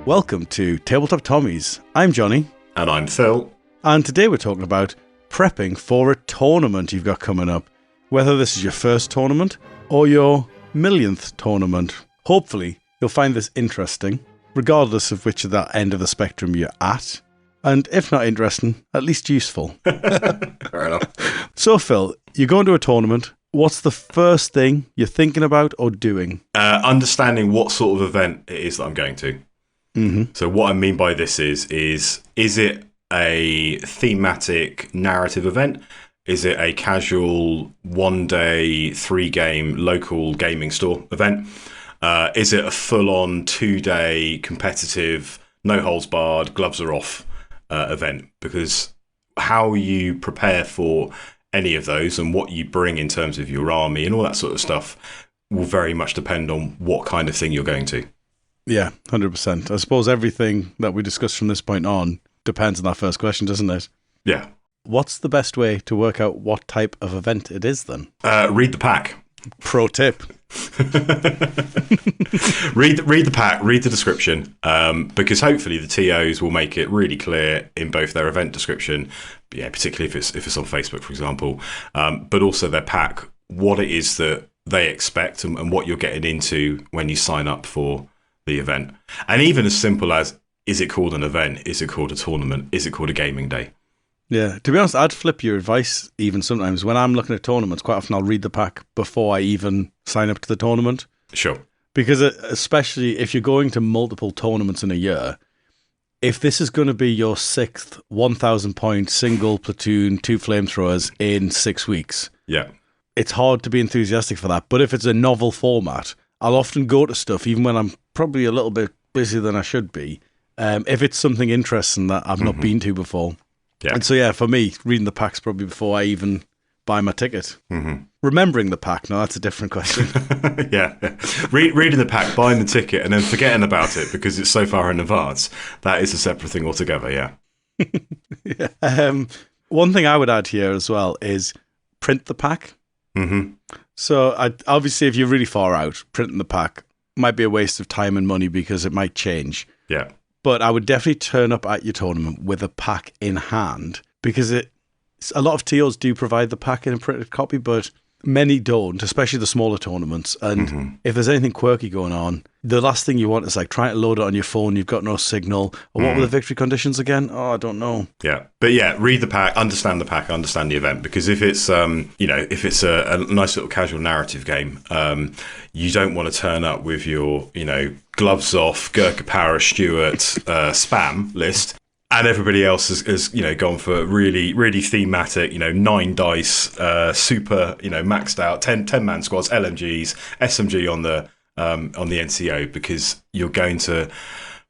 Welcome to Tabletop Tommies. I'm Johnny. And I'm Phil. And today we're talking about prepping for a tournament you've got coming up. Whether this is your first tournament or your millionth tournament. Hopefully you'll find this interesting, regardless of which of that end of the spectrum you're at. And if not interesting, at least useful. Fair enough. So Phil, you're going to a tournament. What's the first thing you're thinking about or doing? Understanding what sort of event it is that I'm going to. Mm-hmm. So what I mean by this is it a thematic narrative event? Is it a casual 1 day, 3 game local gaming store event? Is it a full-on 2 day competitive, no holds barred, gloves are off event? Because how you prepare for any of those and what you bring in terms of your army and all that sort of stuff will very much depend on what kind of thing you're going to. Yeah, 100%. I suppose everything that we discuss from this point on depends on that first question, doesn't it? Yeah. What's the best way to work out what type of event it is then? Read the pack. Pro tip. read the pack, read the description, because hopefully the TOs will make it really clear in both their event description, yeah, particularly if it's on Facebook, for example, but also their pack, what it is that they expect and what you're getting into when you sign up for the event. And even as simple as, is it called an event? Is it called a tournament? Is it called a gaming day? Yeah, to be honest, I'd flip your advice even sometimes. When I'm looking at tournaments, quite often I'll read the pack before I even sign up to the tournament. Sure. Because especially if you're going to multiple tournaments in a year, if this is going to be your 6th 1,000 point single platoon, 2 flamethrowers in 6 weeks, yeah, it's hard to be enthusiastic for that. But if it's a novel format, I'll often go to stuff, even when I'm probably a little bit busier than I should be, if it's something interesting that I've not been to before. Yeah. And so, yeah, for me, reading the pack's probably before I even buy my ticket. Mm-hmm. Remembering the pack, no, that's a different question. Yeah. Reading the pack, buying the ticket, and then forgetting about it because it's so far in advance, that is a separate thing altogether, yeah. Yeah. One thing I would add here as well is print the pack. Mm-hmm. So, obviously, if you're really far out, printing the pack might be a waste of time and money because it might change. Yeah. But I would definitely turn up at your tournament with a pack in hand because a lot of TOs do provide the pack in a printed copy, but many don't, especially the smaller tournaments. And if there's anything quirky going on, the last thing you want is like trying to load it on your phone, you've got no signal. Or what were the victory conditions again? Oh, I don't know. Yeah. But yeah, read the pack, understand the event. Because if it's, if it's a nice little casual narrative game, you don't want to turn up with your, gloves off, Gurkha Power, Stuart, spam list. And everybody else has gone for really, really thematic, 9 dice, super, maxed out, 10-man squads, LMGs, SMG on the NCO, because you're going to,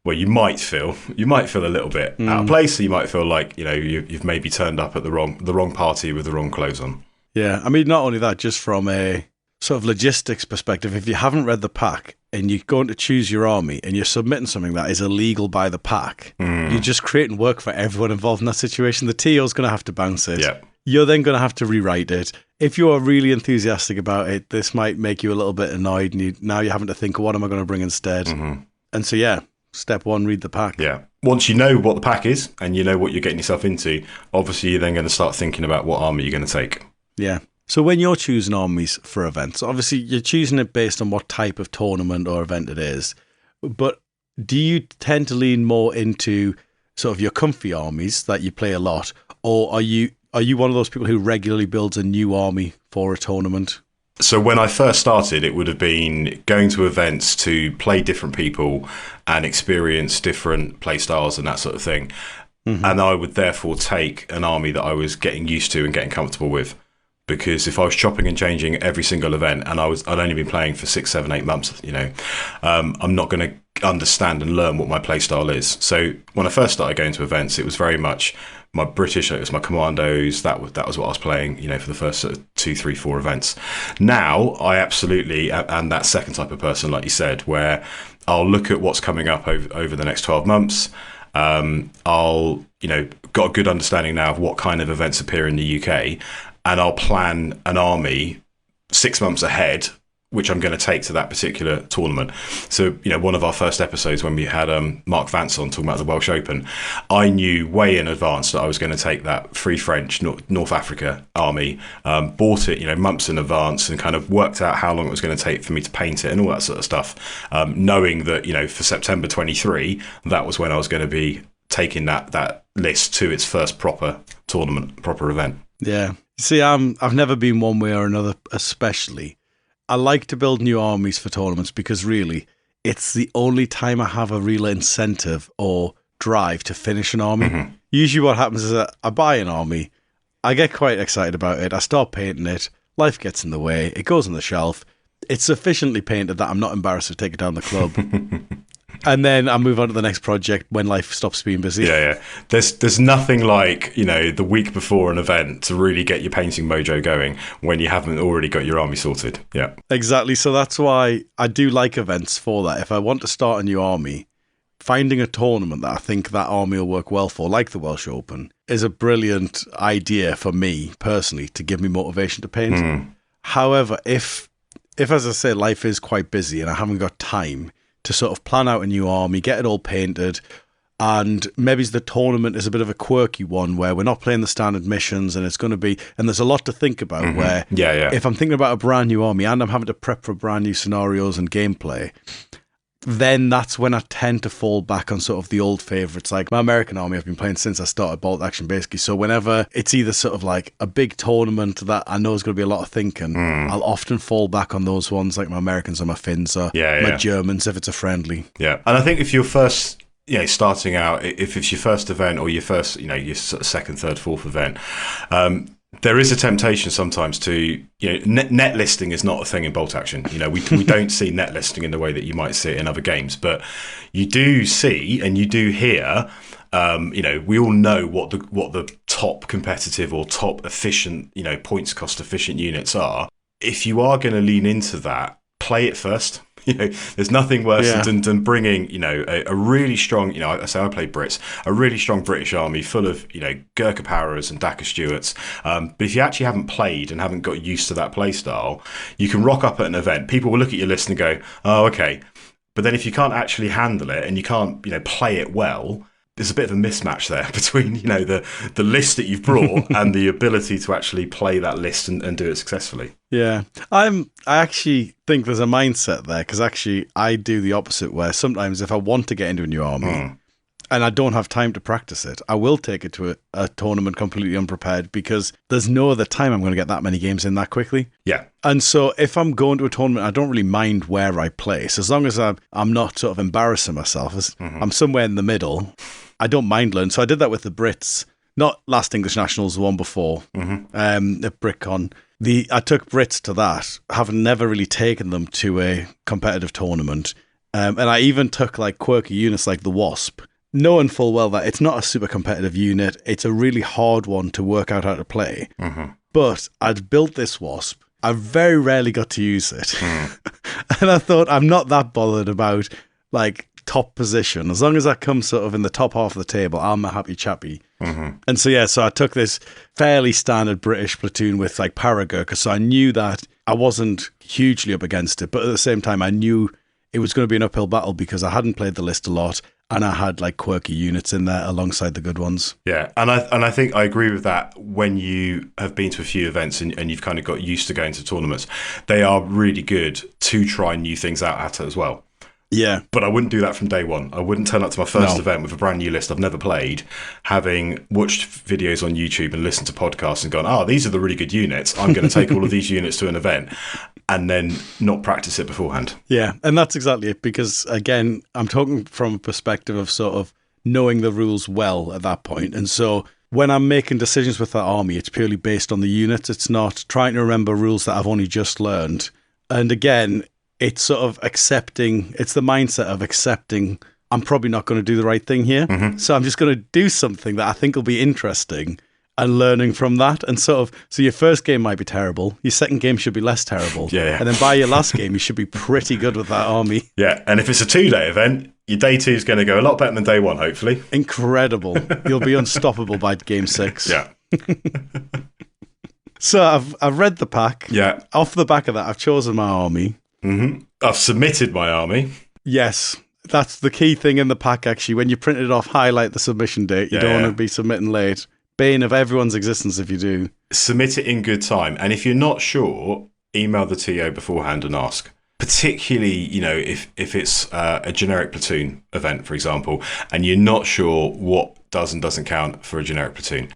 well, you might feel a little bit out of place, or you might feel like, you've maybe turned up at the wrong party with the wrong clothes on. Yeah, I mean, not only that, just from a sort of logistics perspective, if you haven't read the pack and you're going to choose your army and you're submitting something that is illegal by the pack, you're just creating work for everyone involved in that situation. The TO's going to have to bounce it. Yeah. You're then going to have to rewrite it. If you are really enthusiastic about it, this might make you a little bit annoyed, and now you're having to think, what am I going to bring instead? Mm-hmm. And so, yeah, step 1, read the pack. Yeah. Once you know what the pack is and you know what you're getting yourself into, obviously you're then going to start thinking about what army you're going to take. Yeah. So when you're choosing armies for events, obviously you're choosing it based on what type of tournament or event it is. But do you tend to lean more into sort of your comfy armies that you play a lot, or are you one of those people who regularly builds a new army for a tournament? So when I first started, it would have been going to events to play different people and experience different play styles and that sort of thing. Mm-hmm. And I would therefore take an army that I was getting used to and getting comfortable with. Because if I was chopping and changing every single event and I'd only been playing for 6, 7, 8 months, I'm not going to understand and learn what my play style is. So when I first started going to events, it was very much my British, it was my commandos, that was what I was playing, for the first sort of 2, 3, 4 events. Now I absolutely am that second type of person, like you said, where I'll look at what's coming up over the next 12 months. I'll, got a good understanding now of what kind of events appear in the UK. And I'll plan an army 6 months ahead which I'm going to take to that particular tournament. So, one of our first episodes when we had Mark Vance on talking about the Welsh Open, I knew way in advance that I was going to take that Free French North Africa army, bought it, months in advance, and kind of worked out how long it was going to take for me to paint it and all that sort of stuff, knowing that, for September 23, that was when I was going to be taking that list to its first proper tournament, proper event. Yeah. See, I've never been one way or another, especially. I like to build new armies for tournaments because really it's the only time I have a real incentive or drive to finish an army. Mm-hmm. Usually what happens is that I buy an army, I get quite excited about it, I start painting it, life gets in the way, it goes on the shelf, it's sufficiently painted that I'm not embarrassed to take it down the club. And then I move on to the next project when life stops being busy. Yeah. There's nothing like, the week before an event to really get your painting mojo going when you haven't already got your army sorted. Yeah. Exactly. So that's why I do like events for that. If I want to start a new army, finding a tournament that I think that army will work well for, like the Welsh Open, is a brilliant idea for me personally to give me motivation to paint. Mm. However, if as I say, life is quite busy and I haven't got time to sort of plan out a new army, get it all painted, and maybe the tournament is a bit of a quirky one where we're not playing the standard missions and it's going to be, and there's a lot to think about. Mm-hmm. Where if I'm thinking about a brand new army and I'm having to prep for brand new scenarios and gameplay, then that's when I tend to fall back on sort of the old favourites. Like my American army I've been playing since I started Bolt Action, basically. So whenever it's either sort of like a big tournament that I know is going to be a lot of thinking, I'll often fall back on those ones, like my Americans or my Finns or my Germans if it's a friendly. Yeah, and I think if you're first, starting out, if it's your first event or your first, your sort of second, third, fourth event, there is a temptation sometimes to, net listing is not a thing in Bolt Action. We don't see net listing in the way that you might see it in other games, but you do see and you do hear, we all know what the top competitive or top efficient, points cost efficient units are. If you are going to lean into that, play it first. There's nothing worse than bringing, a really strong, I say I play Brits, a really strong British army full of, Gurkha Powerers and Dacre Stuarts. But if you actually haven't played and haven't got used to that play style, you can rock up at an event. People will look at your list and go, oh, okay. But then if you can't actually handle it and you can't, play it well, there's a bit of a mismatch there between, the list that you've brought and the ability to actually play that list and do it successfully. Yeah. I actually think there's a mindset there because actually I do the opposite where sometimes if I want to get into a new army and I don't have time to practice it, I will take it to a tournament completely unprepared because there's no other time I'm going to get that many games in that quickly. Yeah. And so if I'm going to a tournament, I don't really mind where I place. As long as I'm not sort of embarrassing myself, I'm somewhere in the middle, I don't mind learning. So I did that with the Brits, not last English Nationals, the one before, at BritCon. I took Brits to that, having never really taken them to a competitive tournament. And I even took like quirky units like the Wasp, knowing full well that it's not a super competitive unit. It's a really hard one to work out how to play. Mm-hmm. But I'd built this Wasp. I very rarely got to use it. And I thought, I'm not that bothered about like top position. As long as I come sort of in the top half of the table, I'm a happy chappy. Mm-hmm. And so I took this fairly standard British platoon with like Paragurkha. So I knew that I wasn't hugely up against it, but at the same time, I knew it was going to be an uphill battle because I hadn't played the list a lot and I had like quirky units in there alongside the good ones. Yeah, and I think I agree with that. When you have been to a few events and you've kind of got used to going to tournaments, they are really good to try new things out at as well. Yeah. But I wouldn't do that from day one. I wouldn't turn up to my first event with a brand new list I've never played, having watched videos on YouTube and listened to podcasts and gone, these are the really good units. I'm going to take all of these units to an event and then not practice it beforehand. Yeah, and that's exactly it. Because, again, I'm talking from a perspective of sort of knowing the rules well at that point. And so when I'm making decisions with that army, it's purely based on the units. It's not trying to remember rules that I've only just learned. And again, it's sort of accepting, it's the mindset of accepting I'm probably not going to do the right thing here. Mm-hmm. So I'm just going to do something that I think will be interesting and learning from that. And sort of, so your first game might be terrible. Your second game should be less terrible. Yeah. And then by your last game, you should be pretty good with that army. Yeah. And if it's a 2-day event, your day 2 is going to go a lot better than day 1, hopefully. Incredible. You'll be unstoppable by game 6. Yeah. So I've read the pack. Yeah. Off the back of that, I've chosen my army. I've submitted my army. Yes. That's the key thing in the pack, actually. When you print it off, highlight the submission date. You don't want to be submitting late. Bane of everyone's existence if you do. Submit it in good time. And if you're not sure, email the TO beforehand and ask. Particularly, if it's a generic platoon event, for example, and you're not sure what does and doesn't count for a generic platoon.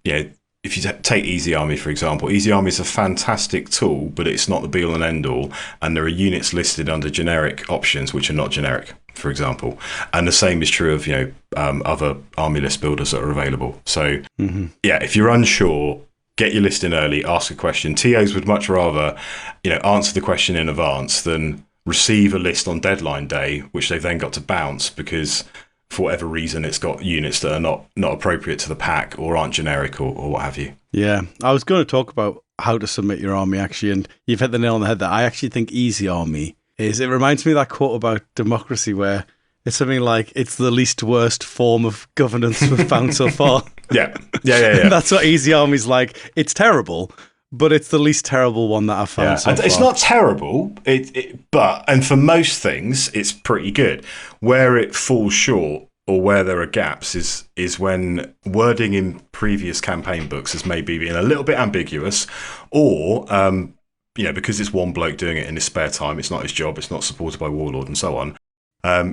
If you take Easy Army, for example, Easy Army is a fantastic tool, but it's not the be-all and end-all. And there are units listed under generic options which are not generic, for example. And the same is true of, other army list builders that are available. So, if you're unsure, get your list in early, ask a question. TOs would much rather, answer the question in advance than receive a list on deadline day, which they've then got to bounce because for whatever reason it's got units that are not appropriate to the pack or aren't generic or what have you. Yeah, I was going to talk about how to submit your army, actually, and you've hit the nail on the head that I actually think Easy Army is. It reminds me of that quote about democracy where it's something like, it's the least worst form of governance we've found so far. Yeah. That's what Easy Army's like. It's terrible, but it's the least terrible one that I've found so far. It's not terrible, and for most things, it's pretty good. Where it falls short or where there are gaps is when wording in previous campaign books has maybe been a little bit ambiguous, or because it's one bloke doing it in his spare time, it's not his job, it's not supported by Warlord and so on.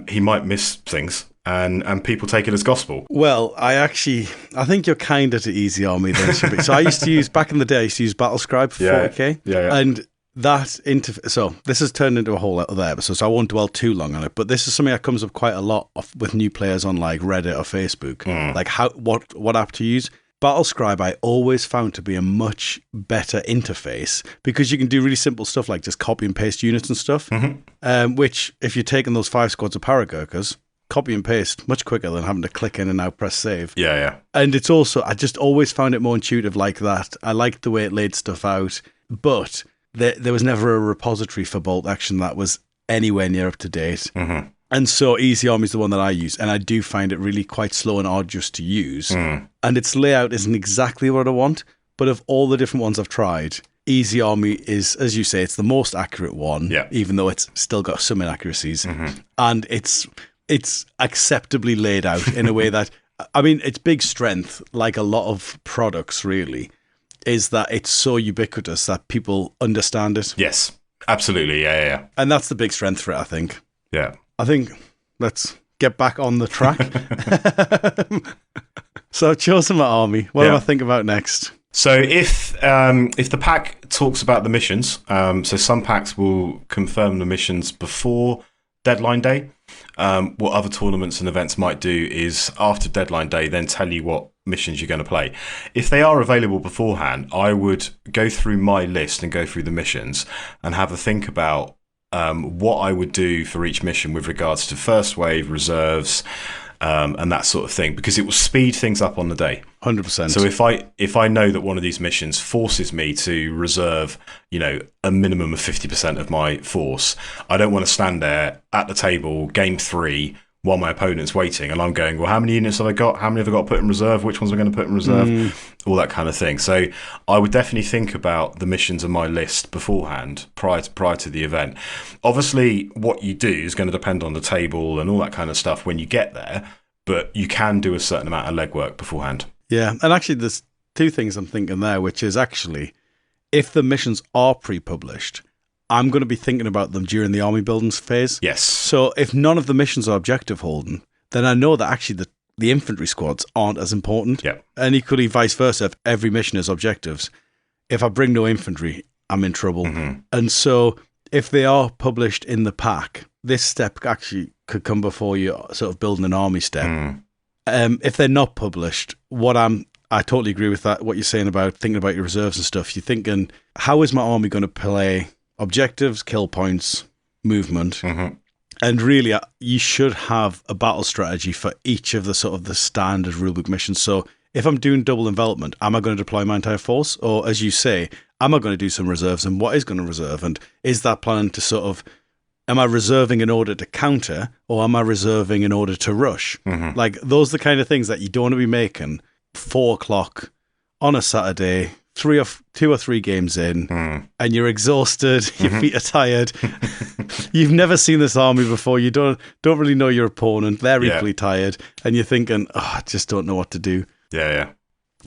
He might miss things. And people take it as gospel. Well, I think you're kinder to Easy Army than it should be. So back in the day, I used to use Battlescribe for 40k. Yeah. And so this has turned into a whole other episode, so I won't dwell too long on it. But this is something that comes up quite a lot with new players on like Reddit or Facebook. Like what app to use. Battlescribe I always found to be a much better interface because you can do really simple stuff like just copy and paste units and stuff, which if you're taking those 5 squads of Paragurkas, copy and paste much quicker than having to click in and now press save. Yeah. And it's also, I just always found it more intuitive like that. I liked the way it laid stuff out, but there was never a repository for bolt action that was anywhere near up to date. And so Easy Army is the one that I use, and I do find it really quite slow and arduous to use. And its layout isn't exactly what I want, but of all the different ones I've tried, Easy Army is, as you say, it's the most accurate one, even though it's still got some inaccuracies. And it's acceptably laid out in a way that, its big strength, like a lot of products really, is that it's so ubiquitous that people understand it. Yes, absolutely. Yeah. And that's the big strength for it, I think. Yeah. I think let's get back on the track. So I've chosen my army. What do I think about next? So if the pack talks about the missions, so some packs will confirm the missions before deadline day. What other tournaments and events might do is after deadline day, then tell you what missions you're going to play. If they are available beforehand, I would go through my list and go through the missions and have a think about what I would do for each mission with regards to first wave, reserves, and that sort of thing, because it will speed things up on the day. 100%. So if I know that one of these missions forces me to reserve, a minimum of 50% of my force, I don't want to stand there at the table, game 3, while my opponent's waiting, and I'm going, well, how many units have I got? How many have I got to put in reserve? Which ones am I going to put in reserve? All that kind of thing. So I would definitely think about the missions on my list beforehand, prior to the event. Obviously, what you do is going to depend on the table and all that kind of stuff when you get there, but you can do a certain amount of legwork beforehand. Yeah, and actually there's 2 things I'm thinking there, which is actually, if the missions are pre-published, I'm going to be thinking about them during the army building phase. Yes. So if none of the missions are objective holding, then I know that actually the infantry squads aren't as important. Yeah. And equally vice versa, if every mission is objectives, if I bring no infantry, I'm in trouble. And so if they are published in the pack, this step actually could come before you sort of building an army step. If they're not published, I totally agree with that, what you're saying about thinking about your reserves and stuff. You're thinking, how is my army going to play objectives, kill points, movement? And really, you should have a battle strategy for each of the sort of the standard rulebook missions. So if I'm doing double envelopment, am I going to deploy my entire force? Or as you say, am I going to do some reserves, and what is going to reserve? And is that plan to sort of, am I reserving in order to counter, or am I reserving in order to rush? Like, those are the kind of things that you don't want to be making 4 o'clock on a Saturday two or three games in, and you're exhausted, your feet are tired, you've never seen this army before, you don't really know your opponent, they're equally tired, and you're thinking, I just don't know what to do. Yeah.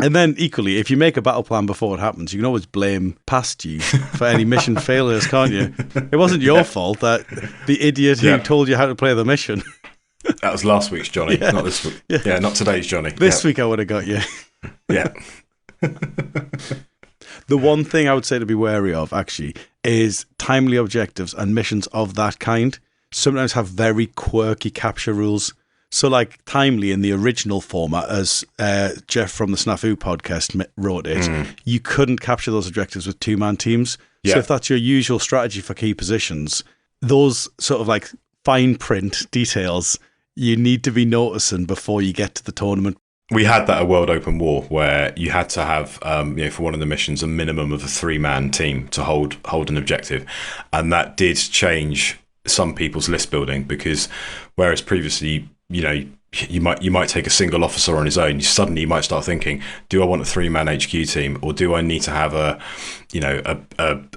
And then equally, if you make a battle plan before it happens, you can always blame past you for any mission failures, can't you? It wasn't your fault that the idiot who told you how to play the mission. That was last week's Johnny, not this week. Yeah, not today's Johnny. This week I would have got you. Yeah. The one thing I would say to be wary of, actually, is timely objectives and missions of that kind sometimes have very quirky capture rules. So, like, timely in the original format, as Jeff from the Snafu podcast wrote it, you couldn't capture those objectives with two-man teams. Yeah. So if that's your usual strategy for key positions, those sort of, like, fine print details you need to be noticing before you get to the tournament. We had that at World Open War where you had to have, for one of the missions, a minimum of a three-man team to hold an objective. And that did change some people's list building, because whereas previously, you might take a single officer on his own, you might start thinking, do I want a three-man HQ team, or do I need to have a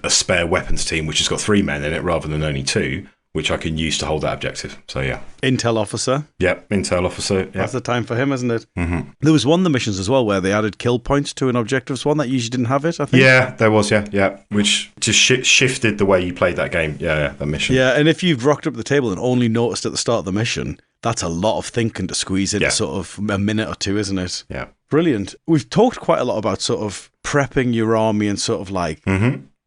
spare weapons team which has got 3 men in it rather than only 2, which I can use to hold that objective. So, yeah. Intel officer. Yep, Intel officer. Yep. That's the time for him, isn't it? Mm-hmm. There was one of the missions as well where they added kill points to an objectives one that usually didn't have it, I think. Yeah, there was, yeah. Which just shifted the way you played that game. Yeah, that mission. Yeah, and if you've rocked up the table and only noticed at the start of the mission, that's a lot of thinking to squeeze into sort of a minute or two, isn't it? Yeah. Brilliant. We've talked quite a lot about sort of prepping your army and sort of like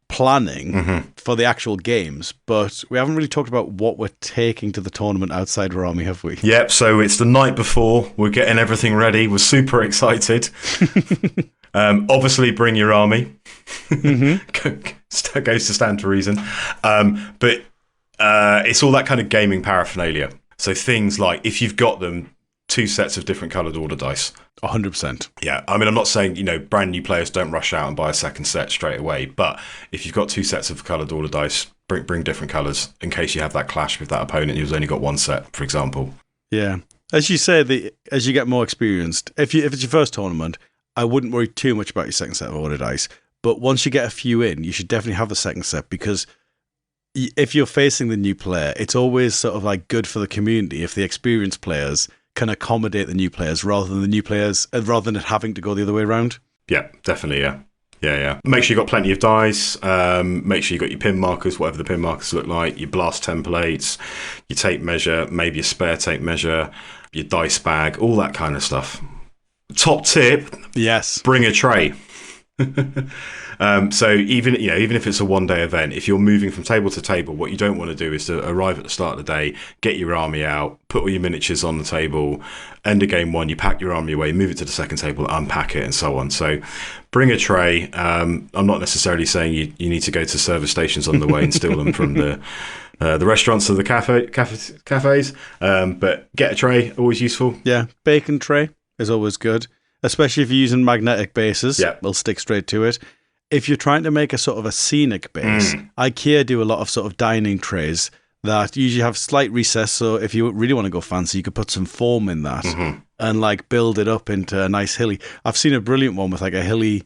planning for the actual games, but we haven't really talked about what we're taking to the tournament outside our army, have we? Yep, so it's the night before, we're getting everything ready, we're super excited. Obviously bring your army. Goes to stand to reason. But it's all that kind of gaming paraphernalia. So things like, if you've got them, 2 sets of different coloured order dice. 100%. Yeah, I mean, I'm not saying, brand new players don't rush out and buy a second set straight away, but if you've got 2 sets of coloured order dice, bring different colours in case you have that clash with that opponent who's only got 1 set, for example. Yeah. As you say, as you get more experienced, if it's your first tournament, I wouldn't worry too much about your second set of order dice, but once you get a few in, you should definitely have the second set, because if you're facing the new player, it's always sort of like good for the community if the experienced players can accommodate the new players rather than it having to go the other way around. Yeah, definitely. Yeah. Make sure you got plenty of dice. Make sure you got your pin markers, whatever the pin markers look like, your blast templates, your tape measure, maybe a spare tape measure, your dice bag, all that kind of stuff. Top tip: yes, bring a tray. So even if it's a one-day event, if you're moving from table to table, what you don't want to do is to arrive at the start of the day, get your army out, put all your miniatures on the table, end of game 1, you pack your army away, move it to the second table, unpack it, and so on. So bring a tray. I'm not necessarily saying you need to go to service stations on the way and steal them from the restaurants or the cafes, but get a tray, always useful. Yeah, bacon tray is always good, especially if you're using magnetic bases. Yeah. We'll stick straight to it. If you're trying to make a sort of a scenic base, IKEA do a lot of sort of dining trays that usually have slight recess, so if you really want to go fancy, you could put some foam in that and like build it up into a nice hilly. I've seen a brilliant one with like a hilly,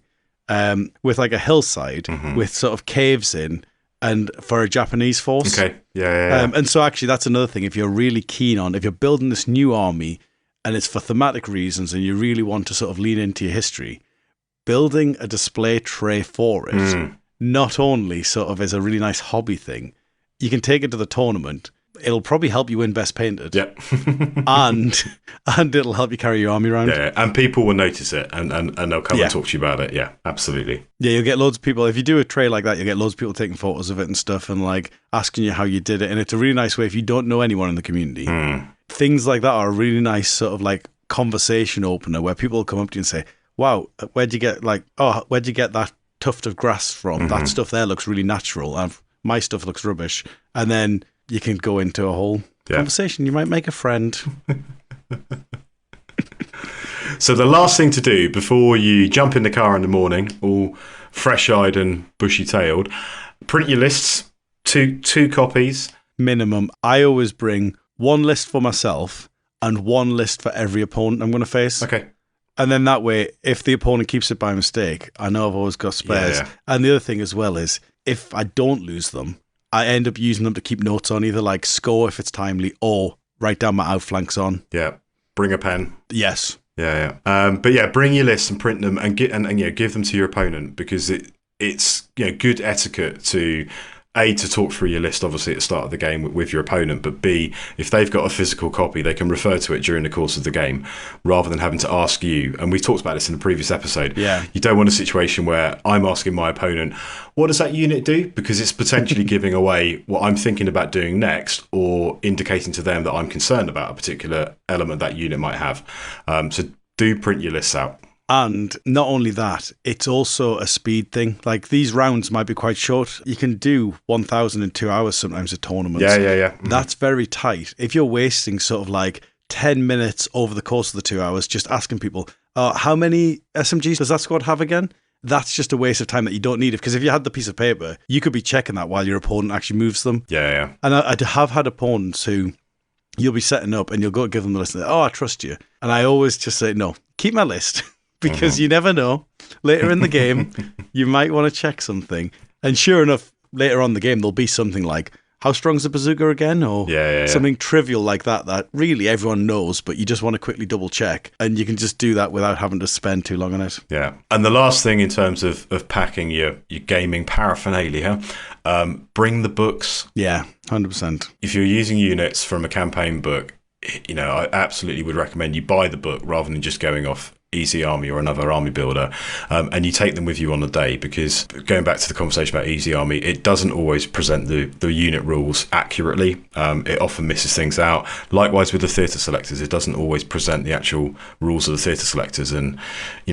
with like a hillside with sort of caves in, and for a Japanese force. Okay, yeah. And so actually that's another thing, if you're really keen on, if you're building this new army and it's for thematic reasons and you really want to sort of lean into your history, building a display tray for it, not only sort of as a really nice hobby thing, you can take it to the tournament. It'll probably help you win Best Painted. Yep. and it'll help you carry your army around. Yeah, and people will notice it and they'll come and talk to you about it. Yeah, absolutely. Yeah, you'll get loads of people. If you do a tray like that, you'll get loads of people taking photos of it and stuff and like asking you how you did it. And it's a really nice way if you don't know anyone in the community. Things like that are a really nice sort of like conversation opener where people will come up to you and say, wow, where'd you get that tuft of grass from? That stuff there looks really natural. And my stuff looks rubbish. And then you can go into a whole conversation. You might make a friend. So the last thing to do before you jump in the car in the morning, all fresh-eyed and bushy-tailed, print your lists, two copies. Minimum. I always bring 1 list for myself and 1 list for every opponent I'm going to face. Okay. And then that way, if the opponent keeps it by mistake, I know I've always got spares. Yeah. And the other thing as well is, if I don't lose them, I end up using them to keep notes on, either like score if it's timely or write down my outflanks on. Yeah. Bring a pen. Yes. Yeah. But yeah, bring your lists and print them and give them to your opponent, because it's good etiquette to A, to talk through your list, obviously, at the start of the game with your opponent, but B, if they've got a physical copy, they can refer to it during the course of the game rather than having to ask you. And we talked about this in a previous episode. Yeah. You don't want a situation where I'm asking my opponent, what does that unit do? Because it's potentially giving away what I'm thinking about doing next, or indicating to them that I'm concerned about a particular element that unit might have. So do print your lists out. And not only that, it's also a speed thing. Like, these rounds might be quite short. You can do 1,000 in 2 hours sometimes at tournaments. Yeah. Mm-hmm. That's very tight. If you're wasting sort of like 10 minutes over the course of the 2 hours just asking people, how many SMGs does that squad have again? That's just a waste of time that you don't need. Because if you had the piece of paper, you could be checking that while your opponent actually moves them. Yeah. And I have had opponents who you'll be setting up and you'll go give them the list and say, I trust you. And I always just say, no, keep my list. Because you never know. Later in the game, you might want to check something. And sure enough, later on in the game, there'll be something like, how strong's the bazooka again? Or something trivial like that really everyone knows, but you just want to quickly double check. And you can just do that without having to spend too long on it. Yeah. And the last thing in terms of packing your gaming paraphernalia, bring the books. Yeah, 100%. If you're using units from a campaign book, I absolutely would recommend you buy the book rather than just going off Easy Army or another army builder, and you take them with you on the day, because going back to the conversation about Easy Army, it doesn't always present the unit rules accurately. It often misses things out. Likewise with the theatre selectors, it doesn't always present the actual rules of the theatre selectors. And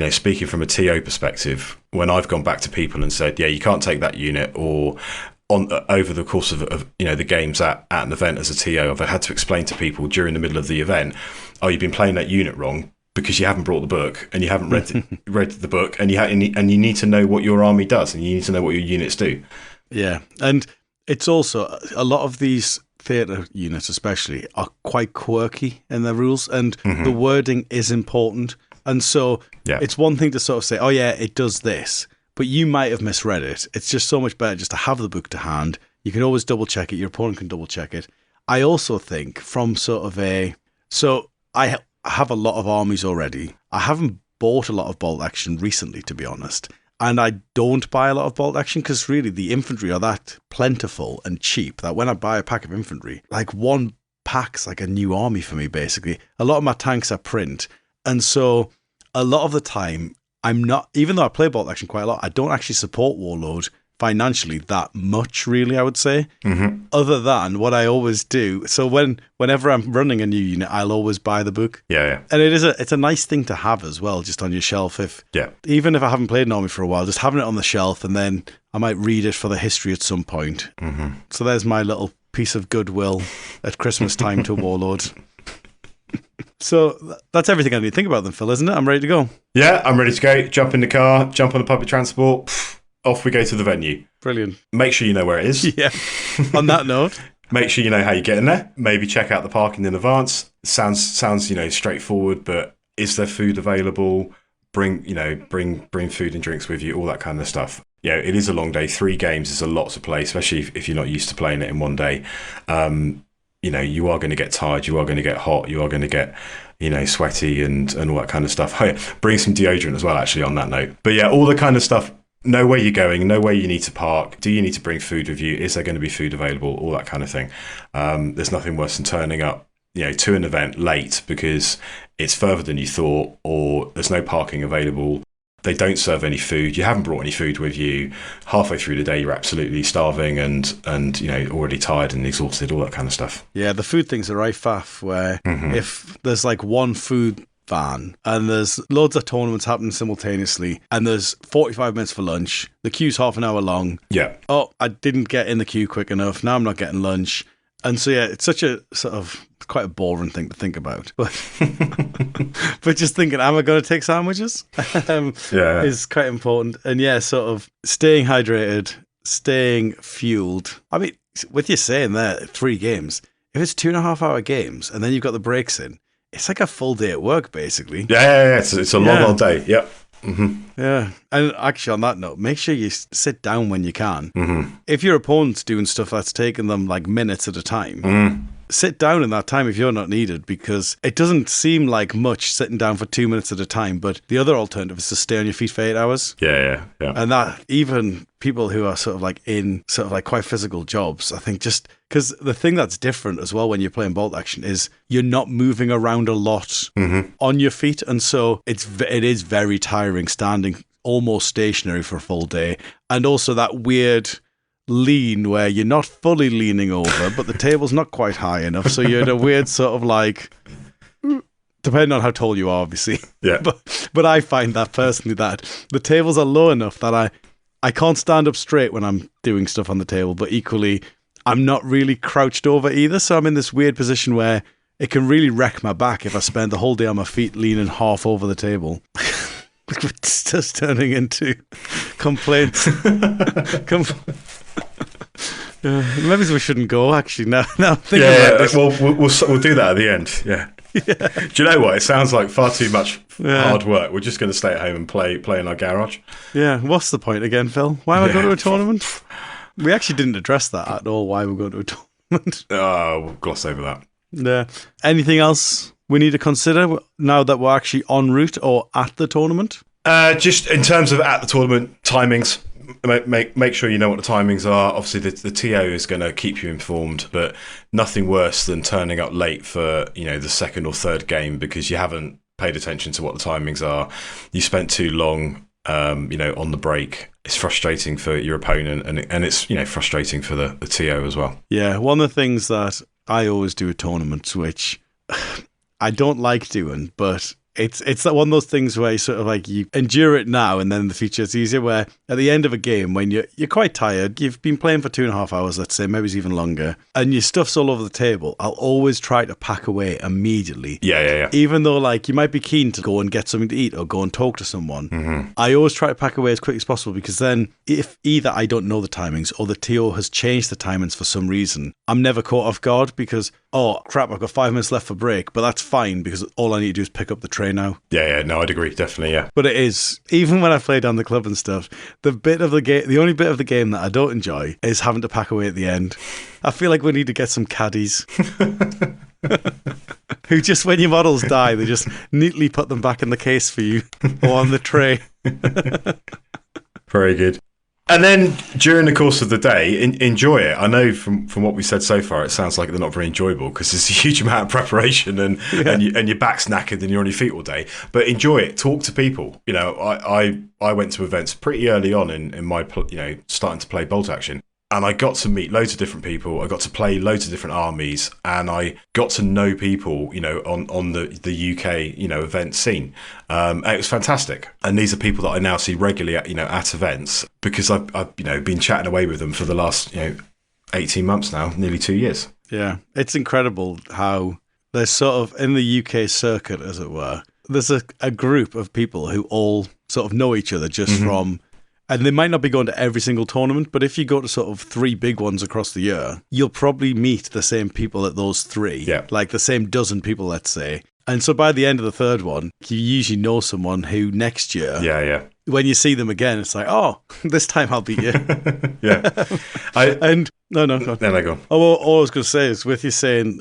speaking from a TO perspective, when I've gone back to people and said, yeah, you can't take that unit, or over the course of the games at an event as a TO, I've had to explain to people during the middle of the event, you've been playing that unit wrong because you haven't brought the book and you haven't read the book, and you need to know what your army does, and you need to know what your units do. Yeah, and it's also a lot of these theatre units especially are quite quirky in their rules, and the wording is important. And so it's one thing to sort of say, oh yeah, it does this, but you might have misread it. It's just so much better just to have the book to hand. You can always double check it. Your opponent can double check it. I also think from sort of I have a lot of armies already. I haven't bought a lot of bolt action recently, to be honest. And I don't buy a lot of bolt action because really the infantry are that plentiful and cheap that when I buy a pack of infantry, like one pack's like a new army for me, basically. A lot of my tanks are print. And so a lot of the time, I'm not, even though I play bolt action quite a lot, I don't actually support Warlord financially that much, really, I would say, other than what I always do. So whenever I'm running a new unit, I'll always buy the book. Yeah. And it's a nice thing to have as well, just on your shelf. Even if I haven't played an army for a while, just having it on the shelf, and then I might read it for the history at some point. So there's my little piece of goodwill at Christmas time to Warlord. So that's everything I need to think about then, Phil, isn't it? I'm ready to go. Yeah, I'm ready to go. Jump in the car, jump on the public transport. Off we go to the venue. Brilliant. Make sure you know where it is. Yeah. On that note, make sure you know how you get in there. Maybe check out the parking in advance. Sounds straightforward, but is there food available? Bring food and drinks with you. All that kind of stuff. Yeah, it is a long day. 3 games is a lot to play, especially if you're not used to playing it in one day. You are going to get tired. You are going to get hot. You are going to get sweaty and all that kind of stuff. Bring some deodorant as well, actually, on that note. But yeah, all the kind of stuff. Know where you're going, know where you need to park. Do you need to bring food with you? Is there going to be food available? All that kind of thing. There's nothing worse than turning up, to an event late because it's further than you thought, or there's no parking available. They don't serve any food. You haven't brought any food with you. Halfway through the day, you're absolutely starving and already tired and exhausted. All that kind of stuff. Yeah, the food thing's a right faff where if there's like one food van and there's loads of tournaments happening simultaneously and there's 45 minutes for lunch, the queue's half an hour long. I didn't get in the queue quick enough, now I'm not getting lunch. And so it's such a sort of quite a boring thing to think about, but just thinking, am I going to take sandwiches is quite important. And sort of staying hydrated, staying fueled. I mean, with you saying there 3 games, if it's 2.5 hour games and then you've got the breaks in, it's like a full day at work, basically. Yeah. It's a long old day. Yep. Mm-hmm. Yeah. And actually, on that note, make sure you sit down when you can. Mm-hmm. If your opponent's doing stuff that's taking them like minutes at a time, sit down in that time if you're not needed, because it doesn't seem like much sitting down for 2 minutes at a time. But the other alternative is to stay on your feet for 8 hours. Yeah. And that even people who are sort of like in sort of like quite physical jobs, I think, just because the thing that's different as well when you're playing bolt action is you're not moving around a lot on your feet. And so it is very tiring standing almost stationary for a full day. And also that weird lean where you're not fully leaning over, but the table's not quite high enough. So you're in a weird sort of like, depending on how tall you are, obviously. Yeah. But I find that personally that the tables are low enough that I can't stand up straight when I'm doing stuff on the table, but equally I'm not really crouched over either. So I'm in this weird position where it can really wreck my back if I spend the whole day on my feet leaning half over the table. It's just turning into complaints. Maybe we shouldn't go, actually. Now I'm thinking about this. Well, we'll do that at the end. Yeah. Do you know what? It sounds like far too much hard work. We're just going to stay at home and play in our garage. Yeah. What's the point again, Phil? Why am I going to a tournament? We actually didn't address that at all, why we're going to a tournament. We'll gloss over that. Yeah. Anything else we need to consider now that we're actually en route or at the tournament? Just in terms of at the tournament timings, make sure you know what the timings are. Obviously, the TO is going to keep you informed, but nothing worse than turning up late for the second or third game because you haven't paid attention to what the timings are. You spent too long, on the break. It's frustrating for your opponent, and it's frustrating for the TO as well. Yeah, one of the things that I always do at tournaments, which I don't like doing, but it's one of those things where you sort of like you endure it now and then in the future it's easier, where at the end of a game when you're quite tired, you've been playing for 2.5 hours, let's say, maybe it's even longer, and your stuff's all over the table, I'll always try to pack away immediately. Yeah. Even though like you might be keen to go and get something to eat or go and talk to someone, I always try to pack away as quick as possible, because then if either I don't know the timings or the TO has changed the timings for some reason, I'm never caught off guard because, oh crap, I've got 5 minutes left for break, but that's fine because all I need to do is pick up the tray now. Yeah, no, I'd agree, definitely, yeah. But it is, even when I play down the club and stuff, the only bit of the game that I don't enjoy is having to pack away at the end. I feel like we need to get some caddies who just, when your models die, they just neatly put them back in the case for you or on the tray. Very good. And then during the course of the day, enjoy it. I know from what we said so far, it sounds like they're not very enjoyable because there's a huge amount of preparation and your back's knackered and you're on your feet all day. But enjoy it. Talk to people. I went to events pretty early on in my starting to play bolt action. And I got to meet loads of different people. I got to play loads of different armies, and I got to know people, on the UK, event scene. And it was fantastic. And these are people that I now see regularly at events because I've been chatting away with them for the last 18 months now, nearly 2 years. Yeah, it's incredible how there's sort of in the UK circuit, as it were, there's a group of people who all sort of know each other just from. And they might not be going to every single tournament, but if you go to sort of 3 big ones across the year, you'll probably meet the same people at those 3. Yeah. Like the same dozen people, let's say. And so by the end of the third one, you usually know someone who next year, when you see them again, it's like, oh, this time I'll beat you. Yeah. No, go on. Then I go. All I was going to say is, with you saying,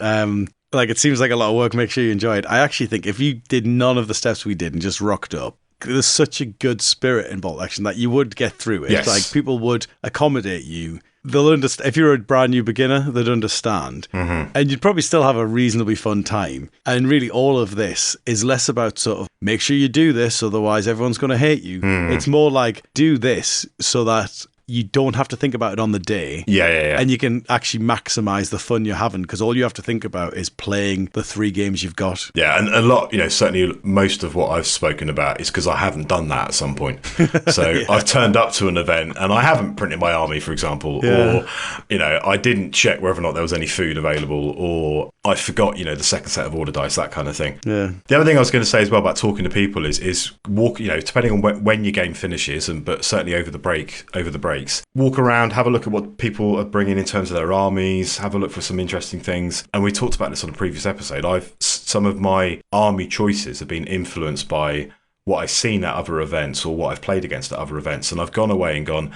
like, it seems like a lot of work, make sure you enjoy it. I actually think if you did none of the steps we did and just rocked up, there's such a good spirit in bolt action that you would get through it. Yes. Like, people would accommodate you. They'll understand. If you're a brand new beginner, they'd understand. And you'd probably still have a reasonably fun time. And really, all of this is less about sort of, make sure you do this, otherwise everyone's going to hate you. It's more like, do this so that you don't have to think about it on the day. Yeah. And you can actually maximize the fun you're having, because all you have to think about is playing the 3 games you've got. Yeah, and a lot, certainly most of what I've spoken about is because I haven't done that at some point. So I've turned up to an event and I haven't printed my army, for example, or, I didn't check whether or not there was any food available, or I forgot, the second set of order dice, that kind of thing. Yeah. The other thing I was going to say as well about talking to people is walk, depending on when your game finishes, but certainly over the breaks, walk around, have a look at what people are bringing in terms of their armies, have a look for some interesting things. And we talked about this on a previous episode. Some of my army choices have been influenced by what I've seen at other events or what I've played against at other events. And I've gone away and gone,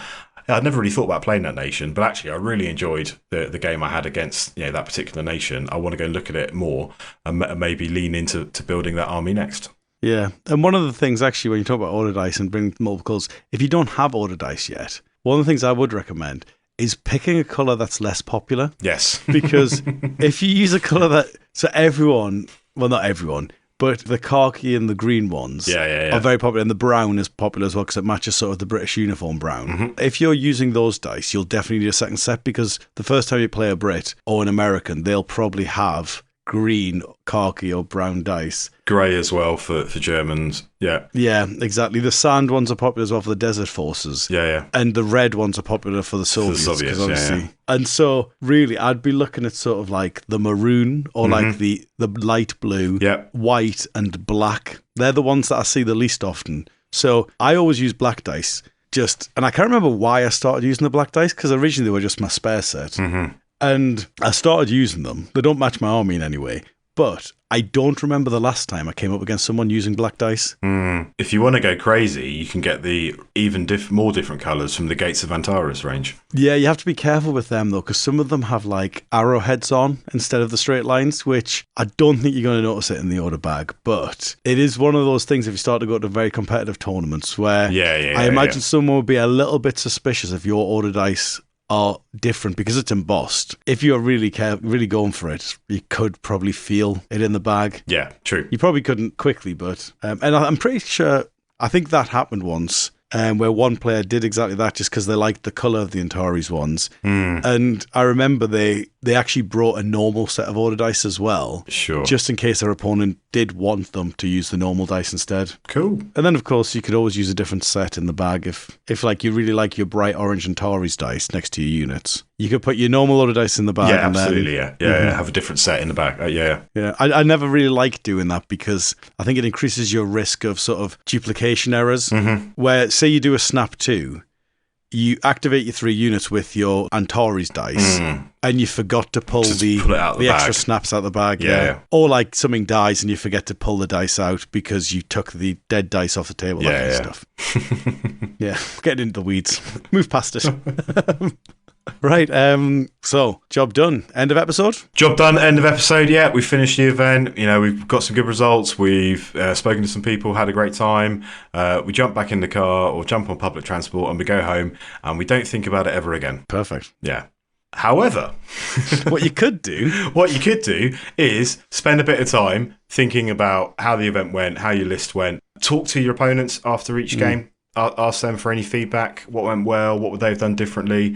I'd never really thought about playing that nation, but actually I really enjoyed the game I had against that particular nation. I want to go look at it more and maybe lean into building that army next. Yeah. And one of the things, actually, when you talk about order dice and bring multiple colours, if you don't have order dice yet, one of the things I would recommend is picking a colour that's less popular. Yes. Because if you use a colour that... So everyone... Well, not everyone... But the khaki and the green ones are very popular, and the brown is popular as well because it matches sort of the British uniform brown. Mm-hmm. If you're using those dice, you'll definitely need a second set because the first time you play a Brit or an American, they'll probably have green, khaki or brown dice. Grey as well for Germans. Yeah. Yeah, exactly. The sand ones are popular as well for the desert forces. Yeah. And the red ones are popular for the Soviets. Obviously. And so really I'd be looking at sort of like the maroon or like the light blue, white and black. They're the ones that I see the least often. So I always use black dice and I can't remember why I started using the black dice because originally they were just my spare set. Mm-hmm. And I started using them. They don't match my army in any way. But I don't remember the last time I came up against someone using black dice. If you want to go crazy, you can get the even more different colours from the Gates of Antares range. Yeah, you have to be careful with them, though, because some of them have, like, arrowheads on instead of the straight lines, which I don't think you're going to notice it in the order bag. But it is one of those things if you start to go to very competitive tournaments where I imagine someone would be a little bit suspicious if your order dice are different because it's embossed. If you're really going for it, you could probably feel it in the bag. Yeah, true. You probably couldn't quickly, but and I'm pretty sure I think that happened once. Where one player did exactly that just because they liked the colour of the Antares ones. And I remember they actually brought a normal set of order dice as well. Sure. Just in case their opponent did want them to use the normal dice instead. Cool. And then, of course, you could always use a different set in the bag if like you really like your bright orange Antares dice next to your units. You could put your normal order dice in the bag. Yeah, absolutely, yeah. Have a different set in the bag. Yeah. I never really liked doing that because I think it increases your risk of sort of duplication errors. Where, say you do a snap 2, you activate your 3 units with your Antares dice and you forgot to pull the extra snaps out of the bag. Yeah. Or like something dies and you forget to pull the dice out because you took the dead dice off the table. That kind of stuff. Yeah, getting into the weeds. Move past it. Right, so job done. End of episode? Job done, end of episode, yeah. We finished the event. We've got some good results. We've spoken to some people, had a great time. We jump back in the car or jump on public transport and we go home and we don't think about it ever again. Perfect. Yeah. However, what you could do is spend a bit of time thinking about how the event went, how your list went. Talk to your opponents after each game. Ask them for any feedback. What went well? What would they have done differently?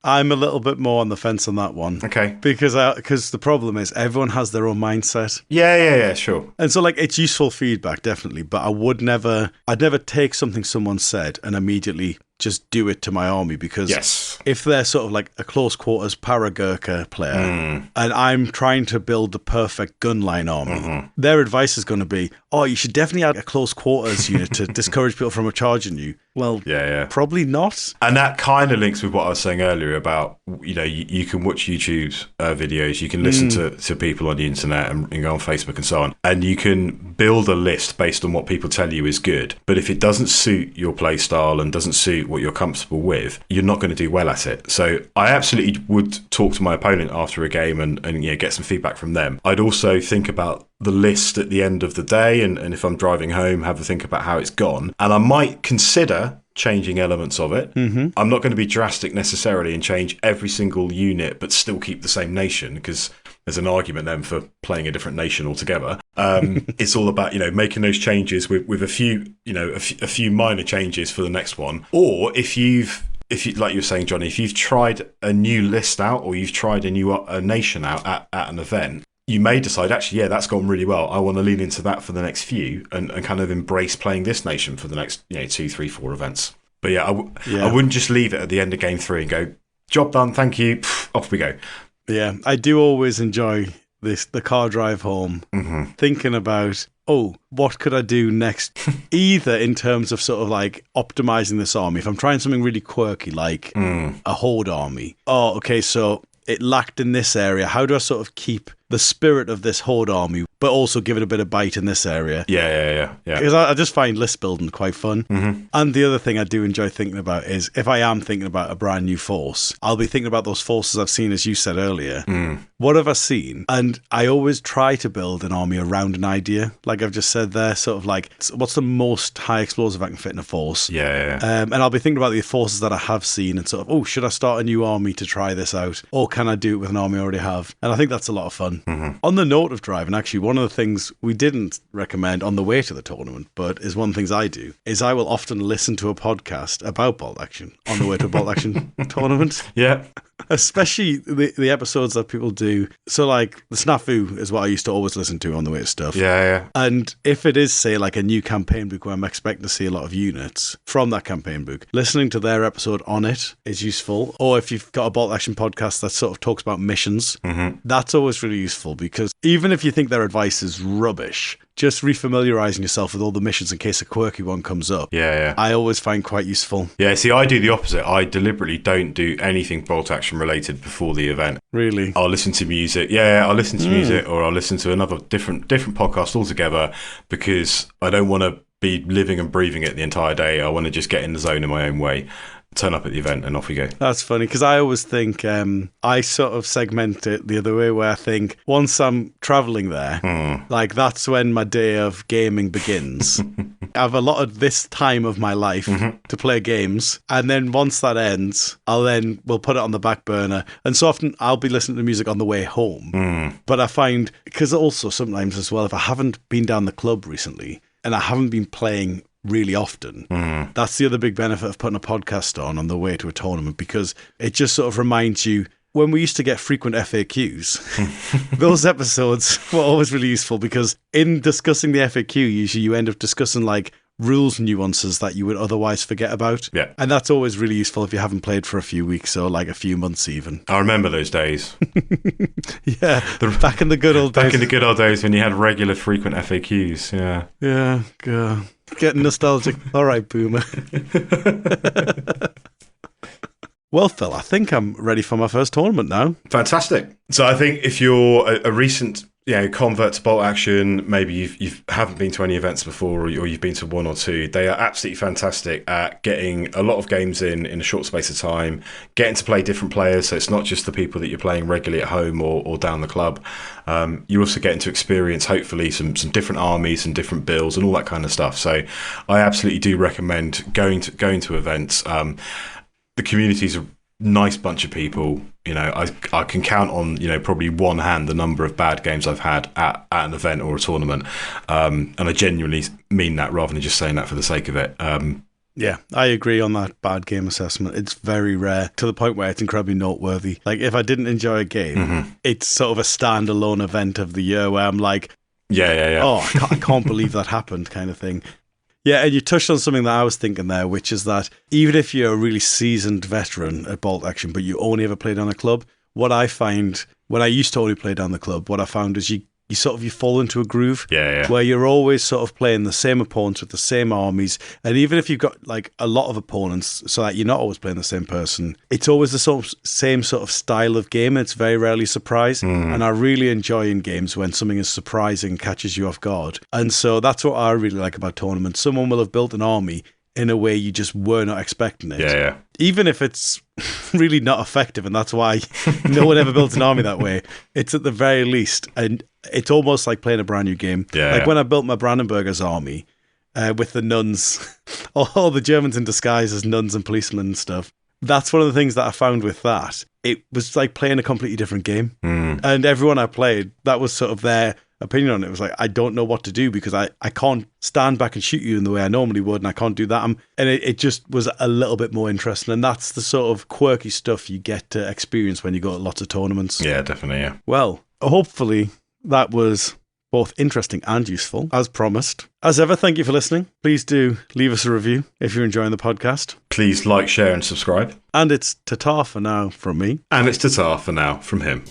I'm a little bit more on the fence on that one. Okay. Because the problem is everyone has their own mindset. Yeah, sure. And so like it's useful feedback, definitely, but I'd never take something someone said and immediately just do it to my army because if they're sort of like a close quarters para-Gurkha player and I'm trying to build the perfect gunline army, their advice is going to be, you should definitely add a close quarters unit to discourage people from charging you. Well, probably not. And that kind of links with what I was saying earlier about, you can watch YouTube videos, you can listen to people on the internet and go on Facebook and so on, and you can build a list based on what people tell you is good. But if it doesn't suit your play style and doesn't suit what you're comfortable with, you're not going to do well at it. So I absolutely would talk to my opponent after a game and get some feedback from them. I'd also think about the list at the end of the day and if I'm driving home, have a think about how it's gone. And I might consider changing elements of it. I'm not going to be drastic necessarily and change every single unit but still keep the same nation because there's an argument then for playing a different nation altogether. It's all about making those changes with a few minor changes for the next one. Or if you like you were saying, Johnny, if you've tried a new list out or you've tried a nation out at an event, you may decide, actually, that's gone really well. I want to lean into that for the next few and kind of embrace playing this nation for the next 2, 3, 4 events. But I wouldn't just leave it at the end of game 3 and go, job done, thank you, off we go. Yeah, I do always enjoy the car drive home, thinking about, oh, what could I do next? Either in terms of sort of like optimizing this army. If I'm trying something really quirky, like a horde army. Oh, okay, so it lacked in this area. How do I sort of keep the spirit of this horde army, but also give it a bit of bite in this area? Yeah. Because I just find list building quite fun. And the other thing I do enjoy thinking about is if I am thinking about a brand new force, I'll be thinking about those forces I've seen, as you said earlier. What have I seen? And I always try to build an army around an idea. Like I've just said there, sort of like, what's the most high explosive I can fit in a force? Yeah. And I'll be thinking about the forces that I have seen and sort of, oh, should I start a new army to try this out? Or can I do it with an army I already have? And I think that's a lot of fun. On the note of driving, actually, one of the things we didn't recommend on the way to the tournament, but is one of the things I do, is I will often listen to a podcast about bolt action on the way to a bolt action tournament. Yeah. Especially the episodes that people do. So like the Snafu is what I used to always listen to on the way to stuff. Yeah. And if it is, say, like a new campaign book where I'm expecting to see a lot of units from that campaign book, listening to their episode on it is useful. Or if you've got a bolt action podcast that sort of talks about missions, that's always really useful, because even if you think their advice is rubbish, just refamiliarizing yourself with all the missions in case a quirky one comes up. Yeah. I always find quite useful. Yeah, see, I do the opposite. I deliberately don't do anything bolt action related before the event. Really? I'll listen to music. Yeah, I'll listen to music, or I'll listen to another different podcast altogether, because I don't want to be living and breathing it the entire day. I want to just get in the zone in my own way, turn up at the event, and off we go. That's funny, because I always think I sort of segment it the other way, where I think once I'm traveling there, like that's when my day of gaming begins. I've allotted this time of my life to play games, and then once that ends, we'll put it on the back burner. And so often I'll be listening to music on the way home. But I find, because also sometimes as well, if I haven't been down the club recently and I haven't been playing really often, that's the other big benefit of putting a podcast on the way to a tournament, because it just sort of reminds you, when we used to get frequent FAQs, those episodes were always really useful, because in discussing the FAQ, usually you end up discussing like rules nuances that you would otherwise forget about. Yeah. And that's always really useful if you haven't played for a few weeks or like a few months even. I remember those days. Yeah. Back in the good old days. Back in the good old days when you had regular frequent FAQs. Yeah. Yeah. God. Getting nostalgic. All right, Boomer. Well, Phil, I think I'm ready for my first tournament now. Fantastic. So I think if you're a recent convert to bolt action, maybe you haven't been to any events before, or you've been to one or two, they are absolutely fantastic at getting a lot of games in a short space of time, getting to play different players, so it's not just the people that you're playing regularly at home or down the club. You're also getting to experience, hopefully, some different armies and different builds and all that kind of stuff. So I absolutely do recommend going to events. The community's a nice bunch of people. I can count on probably one hand the number of bad games I've had at an event or a tournament, and I genuinely mean that rather than just saying that for the sake of it. Yeah, I agree on that bad game assessment. It's very rare, to the point where it's incredibly noteworthy. Like, if I didn't enjoy a game, it's sort of a standalone event of the year where I'm like, yeah. Oh, I can't believe that happened, kind of thing. Yeah, and you touched on something that I was thinking there, which is that even if you're a really seasoned veteran at bolt action, but you only ever play down the club, what I find, when I used to only play down the club, what I found is you fall into a groove where you're always sort of playing the same opponents with the same armies. And even if you've got like a lot of opponents, so that you're not always playing the same person, it's always the same sort of style of game. It's very rarely surprise. And I really enjoy in games when something is surprising and catches you off guard. And so that's what I really like about tournaments. Someone will have built an army in a way you just were not expecting it. Yeah. Even if it's really not effective, and that's why no one ever built an army that way, it's at the very least, and it's almost like playing a brand new game. When I built my Brandenburger's army with the nuns, all the Germans in disguise as nuns and policemen and stuff, that's one of the things that I found with that. It was like playing a completely different game. And everyone I played, that was sort of their opinion on it. It was like, I don't know what to do, because I can't stand back and shoot you in the way I normally would, and I can't do that. And it just was a little bit more interesting. And that's the sort of quirky stuff you get to experience when you go to lots of tournaments. Yeah, definitely, yeah. Well, hopefully that was both interesting and useful, as promised. As ever, thank you for listening. Please do leave us a review if you're enjoying the podcast. Please like, share, and subscribe. And it's ta-ta for now from me. And it's ta-ta for now from him.